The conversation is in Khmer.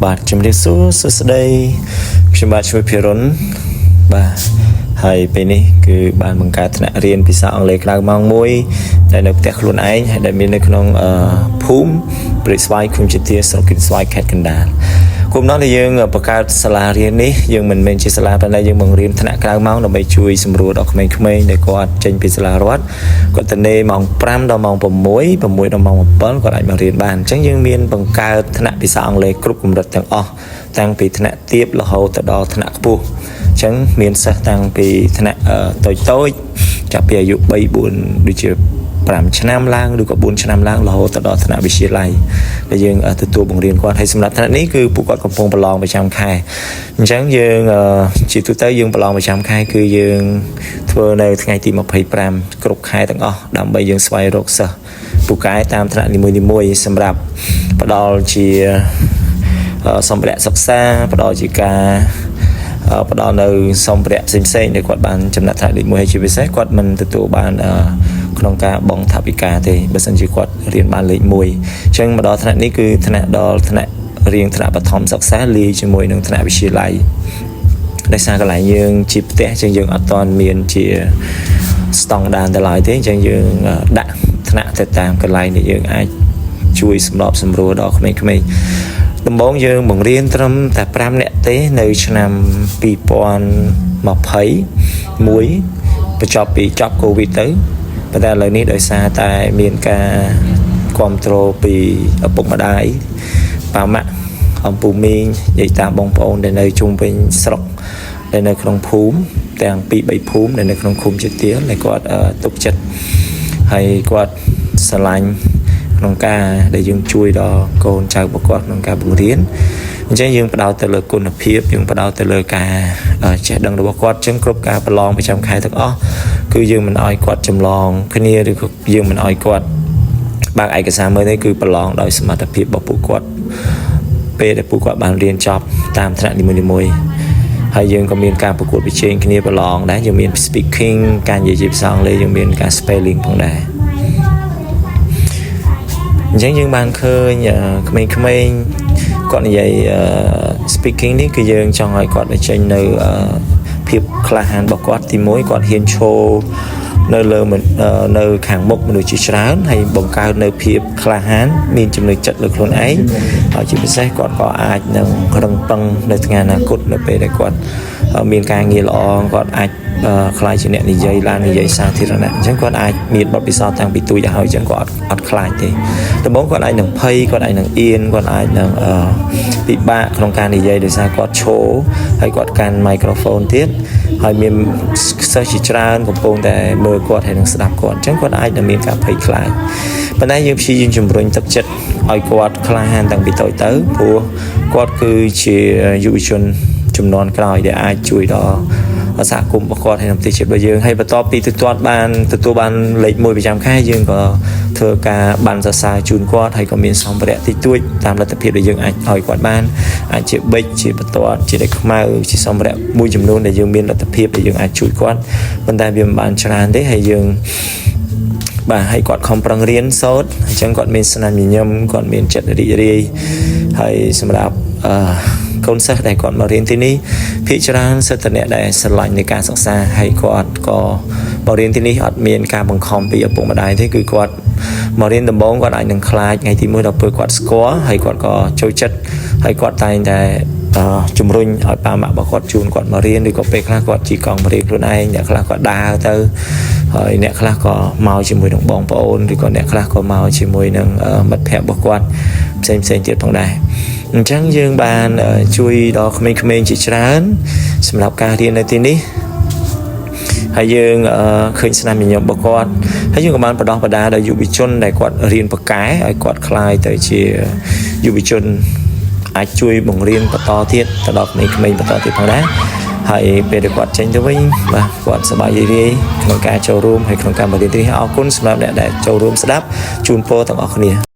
បាទជំរាបសួរសួស្តីខ្ញុំបាទជួយភិរុនបាទហើយពេលនេះគឺបានបង្កើតថ្នាក់រៀនភាសាអង់គ្លេសក្រៅម៉ោង1ដែលនៅផ្ទះខ្លួនឯងហើយដែលមាននៅក្នុងភូមិព្រៃស្វាយឃុំជាទាស្រុកគិនស្វាយខេត្តកណ្ដាលគុំនោះដែលយើងបង្កើតសាលារៀននេះយើងមិនមែនជាសាលាប៉ុន្តែយើងបង្រៀនថ្នាក់ក្រៅម៉ោងដើម្បីជួយសម្រួលដល់ក្មេងៗដែលគាត់ចេញពីសាលារដ្ឋគាត់ទៅនេម៉ោង5ដល់ម៉ោង6 6ដល់ម៉ោង7គាត់អាចមករៀនបានអញ្ចឹងយើងមានបង្កើតថ្នាក់ភាសាអង់គ្លេសគ្រប់កម្រិតទាំងអស់តាំងពីថ្នាក់ទាបរហូតទៅដល់ថ្នាក់ខ្ពស់អញ្ចឹងមានសិស្សតាំងពីថ្នាក់តូចចាប់ពីអាយុ3 4ដូចជា5ឆ្នាំឡើងឬក៏4ឆ្នាំឡើងរហូតទៅដល់ថ្នាក់វិទ្យាល័យដែលយើងទទួលបង្រៀនគាត់ហើយសម្រាប់ថ្នាក់នេះគឺពួកគាត់កំពុងប្រឡងប្រចាំខែអញ្ចឹងយើងជាទូទៅយើងប្រឡងប្រចាំខែគឺយើងធ្វើនៅថ្ងៃទី25គ្រប់ខែទាំងអស់ដើម្បីយើងស្វែងរកសិស្សពូកែតាមថ្នាក់នីមួយៗសម្រាប់ផ្ដល់ជាសម្ភារៈសិក្សាផ្ដល់ជាការផ្ដល់នៅសម្ភារៈផ្សេងៗដែលគាត់បានចំណាត់ថ្នាក់លេខ1ហើយជាពិសេសគាត់មិនទទួលបានក្នុងការបង់ថវិកាទេបើសិនជាគាត់រៀនបានលេខ1អញ្ចឹងមកដល់ថ្នាក់នេះគឺថ្នាក់ដល់ថ្នាក់រៀងថ្នាក់បឋមសិក្សាលាយជាមួយនឹងថ្នាក់វិទ្យាល័យដោយសារកន្លែងយើងជាផ្ទះអញ្ចឹងយើងអត់ទាន់មានជាស្តង់ដារទៅឡើយទេអញ្ចឹងយើងដាក់ថ្នាក់ទៅតាមកន្លែងដែលយើងអាចជួយសម្របសម្រួលដល់ក្មេងៗដំបូងយើងបង្រៀនត្រឹមតែ5នាក់ទេនៅឆ្នាំ2021បញ្ចប់ពីចប់កូវីដទៅប៉ុន្តែឥឡូវនេះដោយសារតែមានការគ្រប់គ្រងពីឪពុកម្ដាយប៉ាម៉ាក់អំពូមីងយាយតាបងប្អូនដែលនៅជុំវិញស្រុកដែលនៅក្នុងភូមិទាំង2-3ភូមិដែលនៅក្នុងឃុំជាទាលដែលគាត់ទុកចិត្តហើយគាត់ស្រឡាញ់ក្នុងការដែលយើងជួយដល់កូនចៅរបស់គាត់ក្នុងការបង្រៀនអញ្ចឹងយើងផ្ដោតទៅលើគុណភាពយើងផ្ដោតទៅលើការចេះដឹងរបស់គាត់អញ្ចឹងគ្រប់ការប្រឡងប្រចាំខែទាំងអស់គឺយើងមិនអោយគាត់ចម្លងគ្នាឬក៏យើងមិនអោយគាត់បើកឯកសារមើលទេគឺប្រឡងដោយសមត្ថភាពរបស់ពួកគាត់ពេលដែលពួកគាត់បានរៀនចប់តាមថ្នាក់នីមួយៗហើយយើងក៏មានការប្រកួតប្រជែងគ្នាប្រឡងដែរយើងមាន speaking ការនិយាយជាភាសាអង់គ្លេសយើងមានការ spelling ផងដែរអញ្ចឹងយើងបានឃើញក្មេងៗគាត់និយាយ speaking នេះគឺយើងចង់ឲ្យគាត់បញ្ចេញនៅភាពក្លាហានរបស់គាត់ទី1គាត់ហ៊ានឈរនៅលើនៅខាងមុខមនុស្សជាច្រើនហើយបង្កើតនៅភាពក្លាហានមានចំណុចចិត្តលើខ្លួនឯងហើយជាពិសេសគាត់ក៏អាចនឹងរឹងប៉ឹងនៅថ្ងៃអនាគតនៅពេលដែលគាត់មានការងារល្អគាត់អាចខ្លាយជាអ្នកនិយាយឡើងនិយាយសាធារណៈអញ្ចឹងគាត់អាចមានបទពិសោធន៍តាំងពីទូចទៅហើយអញ្ចឹងគាត់អត់ខ្លាចទេដំបូងគាត់អាចនឹងភ័យគាត់អាចនឹងអៀនគាត់អាចនឹងពិបាកក្នុងការនិយាយដោយសារគាត់ឈរហើយគាត់កាន់ microphone ទៀតហើយមានសិស្សជាច្រើនកំពុងតែមើលគាត់ហើយនឹងស្ដាប់គាត់អញ្ចឹងគាត់អាចនឹងមានការភ័យខ្លាចប៉ុន្តែយើងព្យាយាមជំរុញទឹកចិត្តឲ្យគាត់ក្លាហានតាំងពីតូចទៅព្រោះគាត់គឺជាយុវជនជំនាន់ក្រោយដែលអាចជួយដល់សហគមន៍របស់គាត់ហើយនៅប្រទេសជាតិរបស់យើងហើយបន្ទាប់ពីទទួលបានលេខ1ប្រចាំខែយើងក៏ធ្វើការបានសរសើរជូនគាត់ហើយក៏មានសម្ភារៈតិចតួចតាមលទ្ធភាពដែលយើងអាចឲ្យគាត់បានអាចជាប៊ិចជាបន្ទាត់ជាលេខខ្មៅជាសម្ភារៈមួយចំនួនដែលយើងមានលទ្ធភាពដែលយើងអាចជួយគាត់ប៉ុន្តែវាមិនបានច្រើនទេហើយយើងបាទហើយគាត់ខំប្រឹងរៀនសូត្រអញ្ចឹងគាត់មានស្នាមញញឹមគាត់មានចិត្តរីករាយហើយសម្រាប់កូនសិស្សដែលគាត់មករៀនទីនេះភាគច្រើនសិស្សតអ្នកដែលស្រឡាញ់នៃការសិក្សាហើយគាត់ក៏មករៀនទីនេះអត់មានការបង្ខំពីឪពុកម្ដាយទេគឺគាត់មករៀនដំបូងគាត់អាចនឹងខ្លាចថ្ងៃទី1ដល់ពេលគាត់ស្គាល់ហើយគាត់ក៏ចូលចិត្តហើយគាត់តែងតែជំរុញឲ្យប៉ាម៉ាក់របស់គាត់ជូនគាត់មករៀនឬក៏ពេលខ្លះគាត់ជិះកង់មករៀនខ្លួនឯងអ្នកខ្លះគាត់ដើរទៅហើយអ្នកខ្លះក៏មកជាមួយនឹងបងប្អូនឬក៏អ្នកខ្លះក៏មកជាមួយនឹងមិត្តភ័ក្តិរបស់គាត់ផ្សេងទៀតផងដែរអញ្ចឹងយើងបានជួយដល់ក្មេងៗជាច្រើនសម្រាប់ការរៀននៅទីនេះហើយយើងឃើញស្នាមញញឹមរបស់គាត់ហើយយើងក៏បានបដោះបដាដល់យុវជនដែលគាត់រៀនបកែឲ្យគាត់ក្លាយទៅជាយុវជនអាចជួយបង្រៀនបន្តទៀតទៅដល់ក្មេងៗបន្តទៀតផងដែរហើយពេលដែលគាត់ចេញទៅវិញបាទគាត់សប្បាយរីករាយក្នុងការចូលរួមហើយក្នុងការបង្រៀនទីនេះអរគុណសម្រាប់អ្នកដែលចូលរួមស្ដាប់ជូនពរទាំងអស់គ្នា